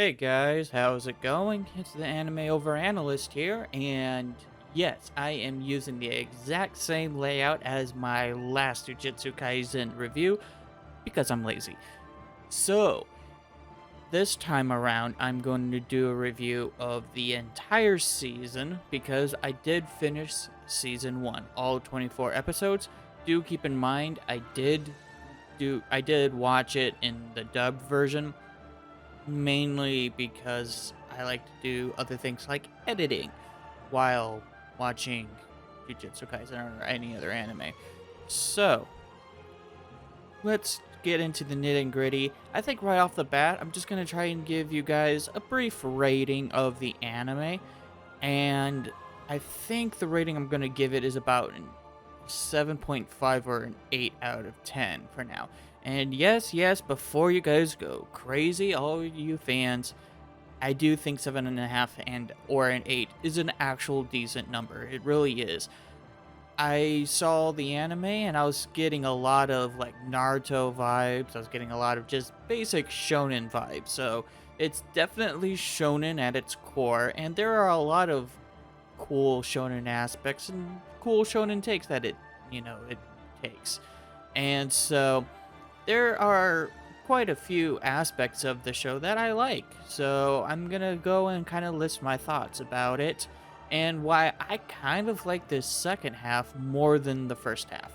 Hey guys, how's it going? It's the animeoveranalyst here, and yes, I am using the exact same layout as my last Jujutsu Kaisen review because I'm lazy. So, this time around, I'm going to do a review of the entire season because I did finish season 1, all 24 episodes. Do keep in mind I did watch it in the dubbed version mainly because I like to do other things like editing while watching Jujutsu Kaisen or any other anime. So, let's get into the nitty and gritty. I think right off the bat, I'm just going to try and give you guys a brief rating of the anime. And I think the rating I'm going to give it is about 7.5 or an 8 out of 10 for now. And yes, before you guys go crazy, all you fans, I do think 7.5 and or an 8 is an actual decent number. It really is. I saw the anime and I was getting a lot of like Naruto vibes. I was getting a lot of just basic shonen vibes. So it's definitely shonen at its core, and there are a lot of cool shonen aspects and cool shonen takes that it takes. And so there are quite a few aspects of the show that I like. So I'm going to go and kind of list my thoughts about it and why I kind of like this second half more than the first half.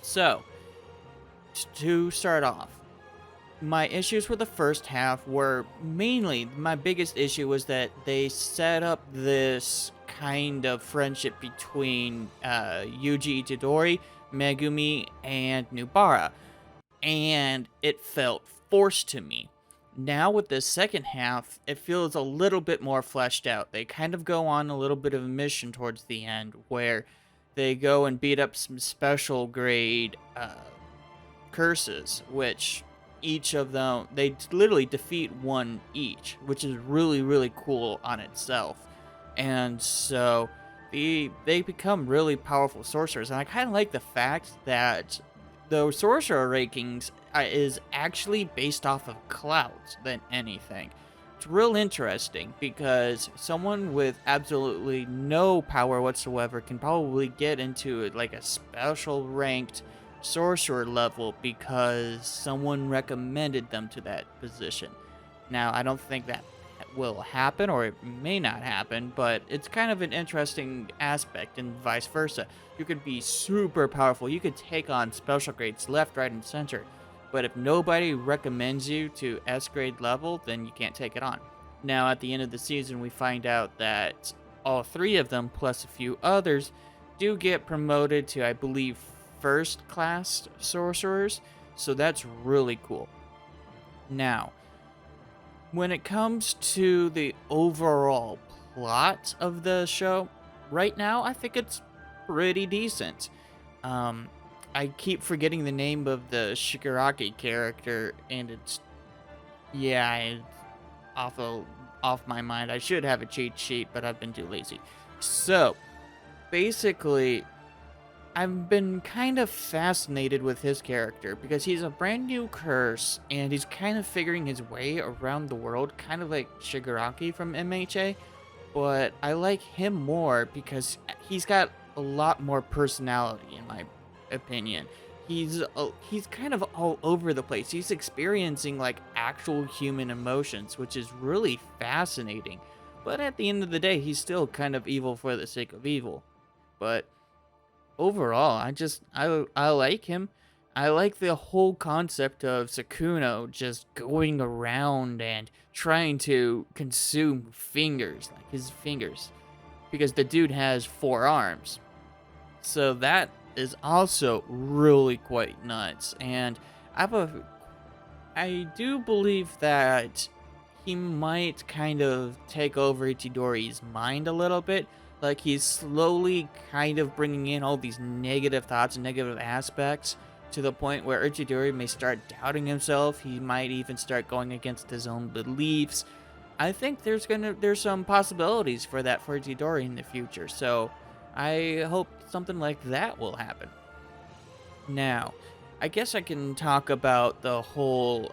So, to start off, my issues with the first half were mainly my biggest issue was that they set up this kind of friendship between Yuji Itadori, Megumi, and Nubara, and it felt forced to me. Now with the second half, it feels a little bit more fleshed out. They kind of go on a little bit of a mission towards the end where they go and beat up some special grade curses, which each of them, they literally defeat one each, which is really cool on itself. And so they become really powerful sorcerers, and I kind of like the fact that the sorcerer rankings is actually based off of clouds than anything. It's real interesting because someone with absolutely no power whatsoever can probably get into like a special ranked sorcerer level because someone recommended them to that position. Now, I don't think that will happen, or it may not happen, but it's kind of an interesting aspect, and vice versa. You could be super powerful, you could take on special grades left, right, and center, but if nobody recommends you to S grade level, then you can't take it on. Now, at the end of the season, we find out that all three of them, plus a few others, do get promoted to, I believe, first class sorcerers, so that's really cool. Now, when it comes to the overall plot of the show, right now I think it's pretty decent. Um, I keep forgetting the name of the Shigaraki character, and it's yeah, it's off of, off my mind. I should have a cheat sheet, but I've been too lazy. So basically, I've been kind of fascinated with his character because he's a brand new curse and he's kind of figuring his way around the world, kind of like Shigaraki from MHA. But I like him more because he's got a lot more personality, in my opinion. He's kind of all over the place. He's experiencing like actual human emotions, which is really fascinating. But at the end of the day, he's still kind of evil for the sake of evil. But overall, I like him. I like the whole concept of Sakuno just going around and trying to consume fingers, like his fingers, because the dude has 4 arms. So that is also really quite nuts. And I have a I do believe that he might kind of take over Itadori's mind a little bit. Like he's slowly kind of bringing in all these negative thoughts and negative aspects to the point where Itadori may start doubting himself. He might even start going against his own beliefs. I think there's some possibilities for that for Itadori in the future. So I hope something like that will happen. Now, I guess I can talk about the whole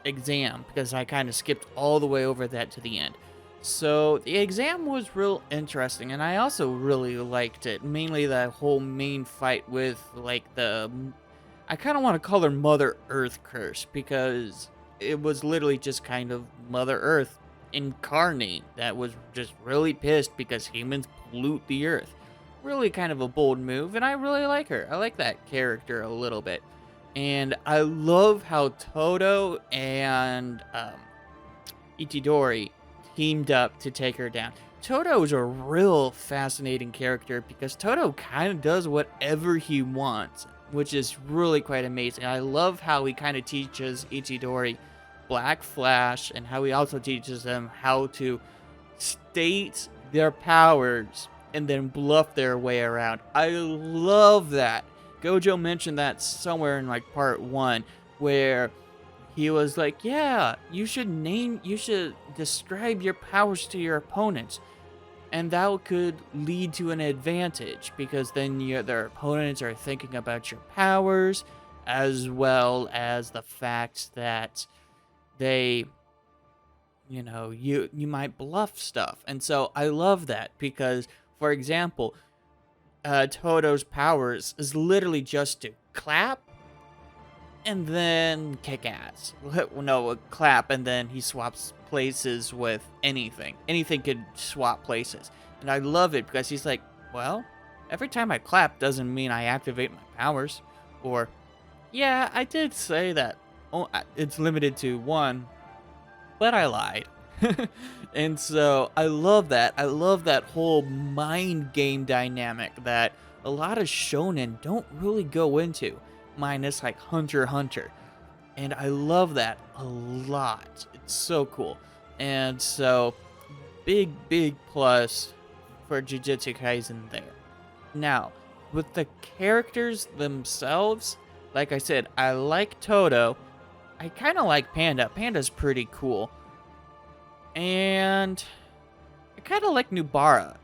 exam because I kind of skipped all the way over that to the end. So the exam was real interesting, and I also really liked it. Mainly the whole main fight with like I kind of want to call her Mother Earth curse because it was literally just kind of Mother Earth incarnate that was just really pissed because humans pollute the earth. Really kind of a bold move, and I really like her. I like that character a little bit. And I love how Toto and Itadori teamed up to take her down. Toto is a real fascinating character because Toto kind of does whatever he wants, which is really quite amazing. I love how he kind of teaches Itadori Black Flash and how he also teaches them how to state their powers and then bluff their way around. I love that. Gojo mentioned that somewhere in like part 1 where he was like, yeah, you should describe your powers to your opponents. And that could lead to an advantage because then their opponents are thinking about your powers as well as the fact that they, you might bluff stuff. And so I love that because, for example, Toto's powers is literally just to clap and then kick ass. No, a clap and then he swaps places with anything. Anything could swap places. And I love it because he's like, well, every time I clap doesn't mean I activate my powers. Or, yeah, I did say that. Oh, it's limited to one, but I lied. And so I love that. I love that whole mind game dynamic that a lot of shonen don't really go into, minus like Hunter x Hunter. And I love that a lot. It's so cool. And so big plus for Jujutsu Kaisen there. Now, with the characters themselves, like I said, I like Toto. I kind of like Panda. Panda's pretty cool. And I kind of like Nubara.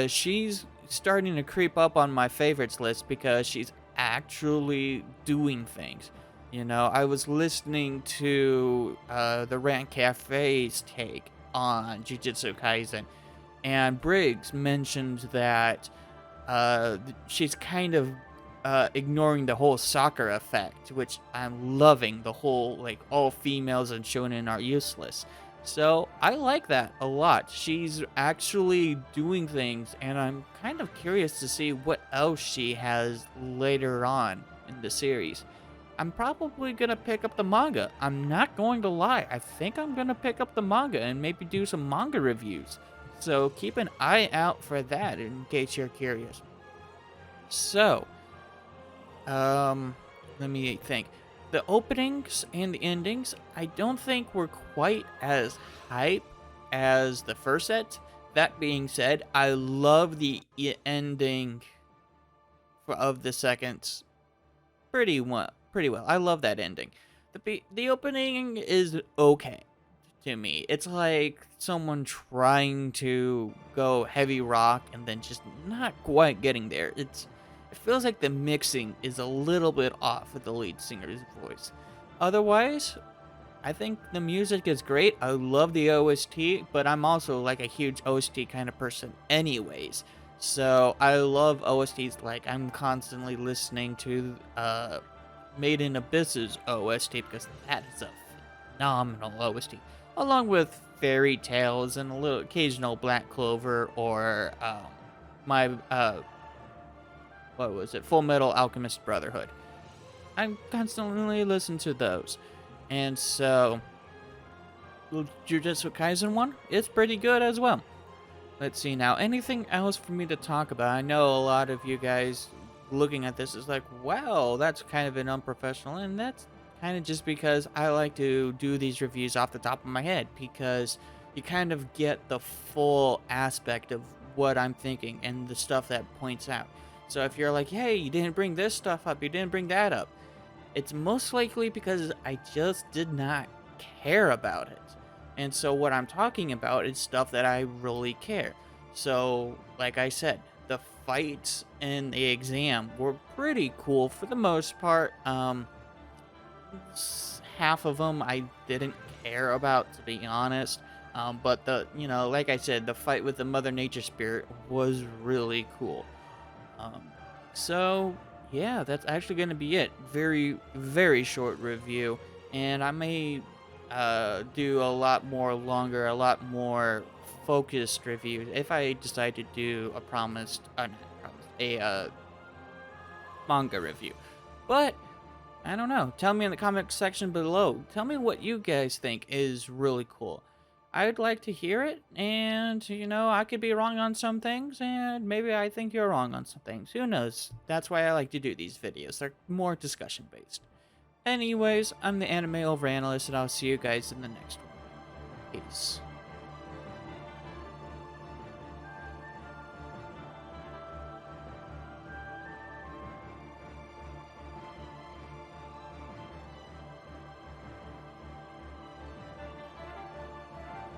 She's starting to creep up on my favorites list because she's actually doing things. I was listening to the Rant Cafe's take on Jujutsu Kaisen, and Briggs mentioned that she's kind of ignoring the whole soccer effect, which I'm loving. The whole, like, all females and shonen are useless. So I like that a lot. She's actually doing things, and I'm kind of curious to see what else she has later on in the series. I'm probably going to pick up the manga. I'm not going to lie. I think I'm going to pick up the manga and maybe do some manga reviews. So keep an eye out for that in case you're curious. So, let me think. The openings and the endings, I don't think were quite as hype as the first set. That being said, I love the ending of the second pretty well. I love that ending. The opening is okay to me. It's like someone trying to go heavy rock and then just not quite getting there. It feels like the mixing is a little bit off with the lead singer's voice. Otherwise, I think the music is great. I love the OST, but I'm also like a huge OST kind of person anyways. So I love OSTs. Like, I'm constantly listening to Made in Abyss's OST because that is a phenomenal OST. Along with Fairy Tales and a little occasional Black Clover or my what was it? Full Metal Alchemist Brotherhood. I constantly listen to those. And so, Jujutsu Kaisen one, it's pretty good as well. Let's see now. Anything else for me to talk about? I know a lot of you guys looking at this is like, wow, that's kind of an unprofessional. And that's kind of just because I like to do these reviews off the top of my head. Because you kind of get the full aspect of what I'm thinking and the stuff that points out. So if you're like, hey, you didn't bring this stuff up, you didn't bring that up, it's most likely because I just did not care about it. And so what I'm talking about is stuff that I really care. So, like I said, the fights in the exam were pretty cool for the most part. half of them I didn't care about, to be honest. But like I said, the fight with the Mother Nature spirit was really cool. Um, so yeah, that's actually going to be it. Very, very short review, and I may do a lot more longer, a lot more focused reviews if I decide to do a not promised, a manga review. But I don't know. Tell me in the comment section below. Tell me what you guys think is really cool. I would like to hear it, and I could be wrong on some things, and maybe I think you're wrong on some things. Who knows? That's why I like to do these videos. They're more discussion based. Anyways, I'm the Anime Overanalyst, and I'll see you guys in the next one. Peace.